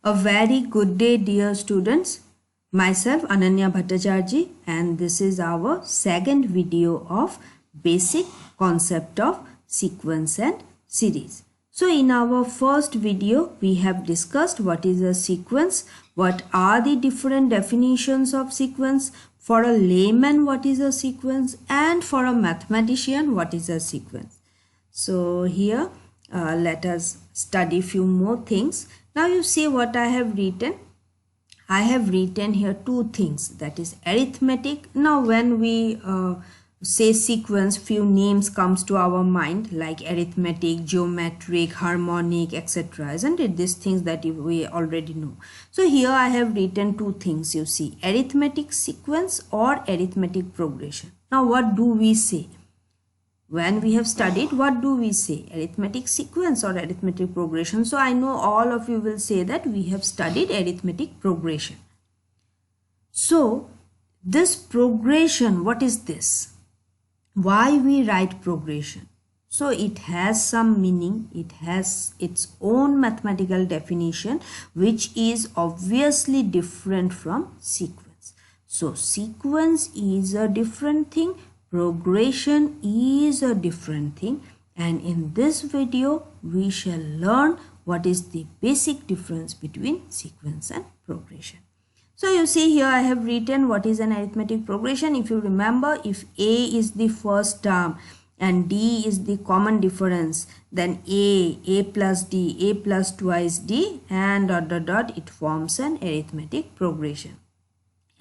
A very good day, dear students. Myself Ananya Bhattacharjee, and this is our second video of basic concept of sequence and series. So in our first video, we have discussed what is a sequence, what are the different definitions of sequence, for a layman what is a sequence, and for a mathematician what is a sequence. So here let us study few more things. Now you see what I have written. I have written here two things, that is arithmetic. Now when we say sequence, few names comes to our mind like arithmetic, geometric, harmonic, etc. Isn't it? These things that we already know. So here I have written two things, you see, arithmetic sequence or arithmetic progression. Now what do we say? When we have studied, what do we say? Arithmetic sequence or arithmetic progression? So I know all of you will say that we have studied arithmetic progression. So this progression, what is this? Why we write progression? So it has some meaning. It has its own mathematical definition, which is obviously different from sequence. So sequence is a different thing. Progression is a different thing, and in this video we shall learn what is the basic difference between sequence and progression. So you see here I have written what is an arithmetic progression. If you remember, if A is the first term and D is the common difference, then A plus D, A plus twice D, and ... it forms an arithmetic progression.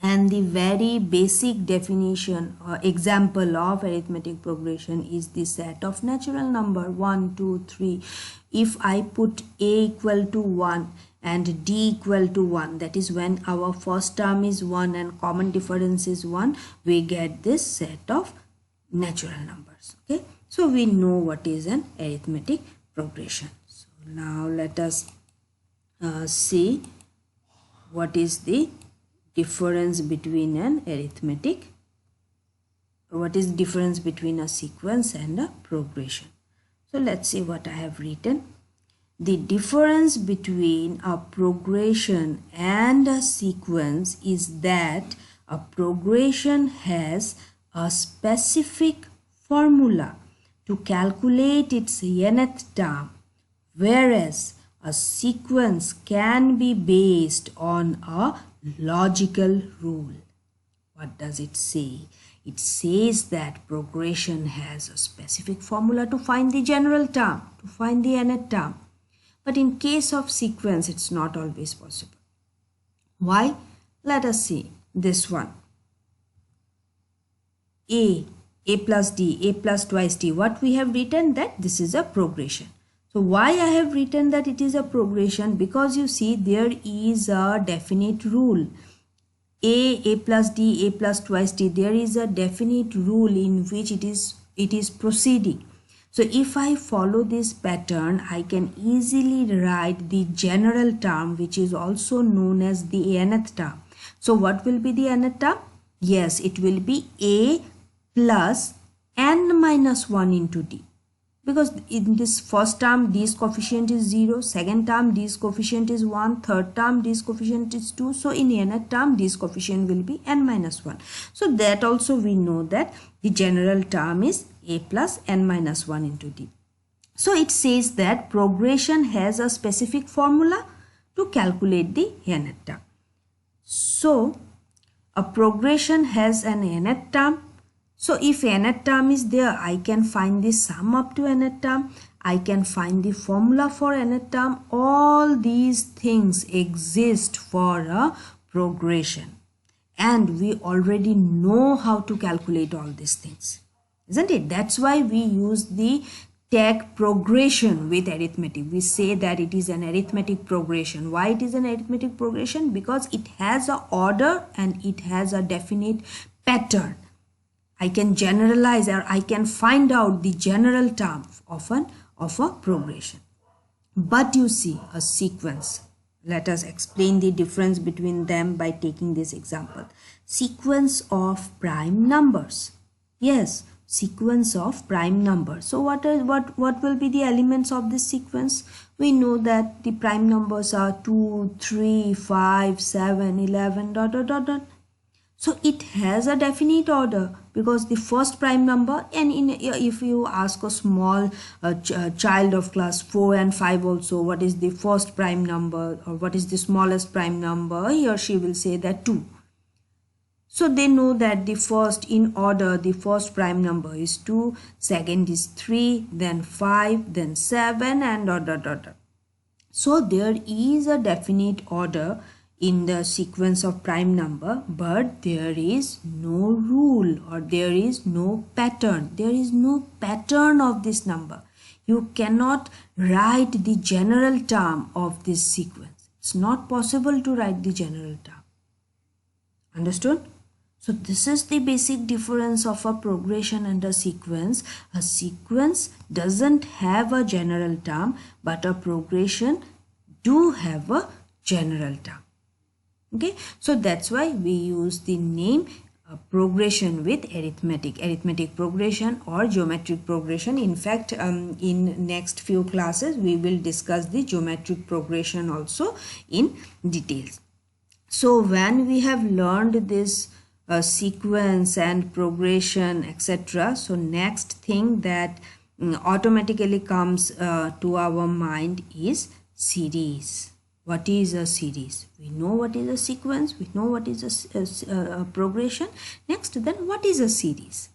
And the very basic definition or example of arithmetic progression is the set of natural number 1, 2, 3. If I put A equal to 1 and D equal to 1, that is when our first term is 1 and common difference is 1, we get this set of natural numbers. Okay, so we know what is an arithmetic progression. So now let us see what is the difference between an arithmetic, what is the difference between a sequence and a progression. So let's see what I have written. The difference between a progression and a sequence is that a progression has a specific formula to calculate its nth term, whereas a sequence can be based on a logical rule. What does it say? It says that progression has a specific formula to find the general term, to find the nth term. But in case of sequence, it's not always possible. Why? Let us see this one. A plus D, A plus twice D. What we have written, that this is a progression. So why I have written that it is a progression? Because you see there is a definite rule. A plus D, A plus twice D. There is a definite rule in which it is proceeding. So if I follow this pattern, I can easily write the general term, which is also known as the nth term. So what will be the nth term? Yes, it will be A plus n minus 1 into D. Because in this first term D's coefficient is 0, second term D's coefficient is 1, third term D's coefficient is 2. So in nth term D's coefficient will be n minus 1. So that also we know that the general term is A plus n minus 1 into D. So it says that progression has a specific formula to calculate the nth term. So a progression has an nth term. So if nth term is there, I can find the sum up to nth term. I can find the formula for nth term. All these things exist for a progression. And we already know how to calculate all these things. Isn't it? That's why we use the tag progression with arithmetic. We say that it is an arithmetic progression. Why it is an arithmetic progression? Because it has an order and it has a definite pattern. I can generalize, or I can find out the general term of a progression. But you see, a sequence. Let us explain the difference between them by taking this example. Sequence of prime numbers. Yes, sequence of prime numbers. So what will be the elements of this sequence? We know that the prime numbers are 2, 3, 5, 7, 11, dot dot dot dot. So it has a definite order because the first prime number, and if you ask a small child of class 4 and 5 also, what is the first prime number or what is the smallest prime number, he or she will say that 2. So they know that the first in order, the first prime number is 2, second is 3, then 5, then 7, and dot dot dot dot. So there is a definite order in the sequence of prime number, but there is no rule or there is no pattern. There is no pattern of this number. You cannot write the general term of this sequence. It's not possible to write the general term. Understood? So this is the basic difference of a progression and a sequence. A sequence doesn't have a general term, but a progression do have a general term. Okay, so that's why we use the name progression with arithmetic progression or geometric progression. In fact, in next few classes we will discuss the geometric progression also in details. So when we have learned this sequence and progression, etc., so next thing that automatically comes to our mind is series. What is a series? We know what is a sequence, we know what is a progression. Next, then what is a series?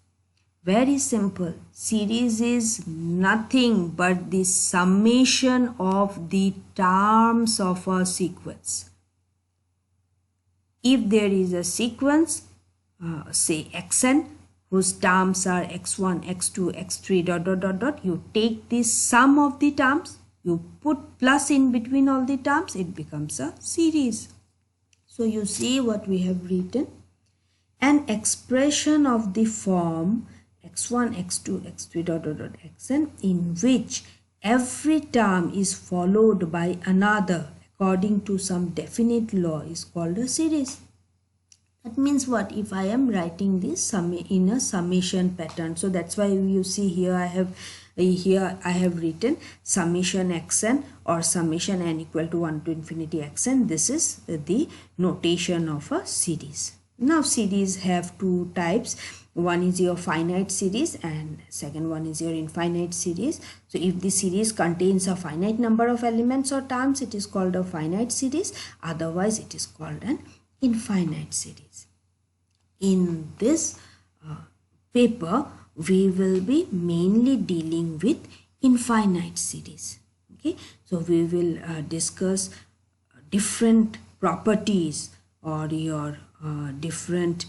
Very simple. Series is nothing but the summation of the terms of a sequence. If there is a sequence, say xn, whose terms are x1, x2, x3, dot dot dot dot, you take the sum of the terms, you put plus in between all the terms, it becomes a series. So you see what we have written. An expression of the form x1, x2, x3, dot dot dot, xn, in which every term is followed by another according to some definite law is called a series. That means what? If I am writing this in a summation pattern, so that's why you see here I have written summation xn or summation n equal to 1 to infinity xn. This is the notation of a series. Now series have two types. One is your finite series and second one is your infinite series. So if the series contains a finite number of elements or terms, it is called a finite series. Otherwise it is called an infinite series. In this paper, we will be mainly dealing with infinite series. Okay, so we will discuss different properties or your different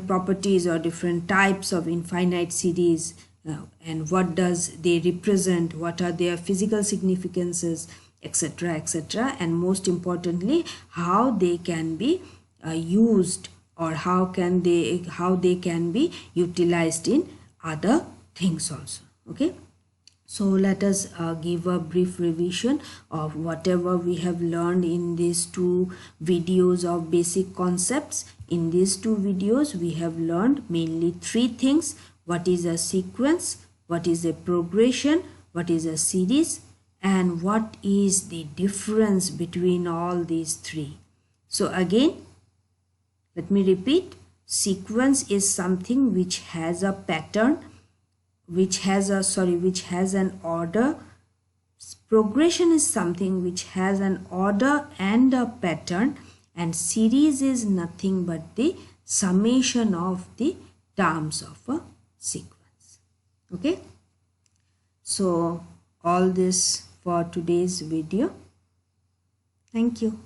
properties or different types of infinite series and what does they represent, what are their physical significances, etc., etc., and most importantly how they can be used or how they can be utilized in other things also. Okay, so let us give a brief revision of whatever we have learned in these two videos of basic concepts. In these two videos we have learned mainly three things: what is a sequence, what is a progression, what is a series, and what is the difference between all these three. So again, let me repeat. Sequence is something which has a pattern, which has an order. Progression is something which has an order and a pattern, and series is nothing but the summation of the terms of a sequence. Okay, so all this for today's video. Thank you.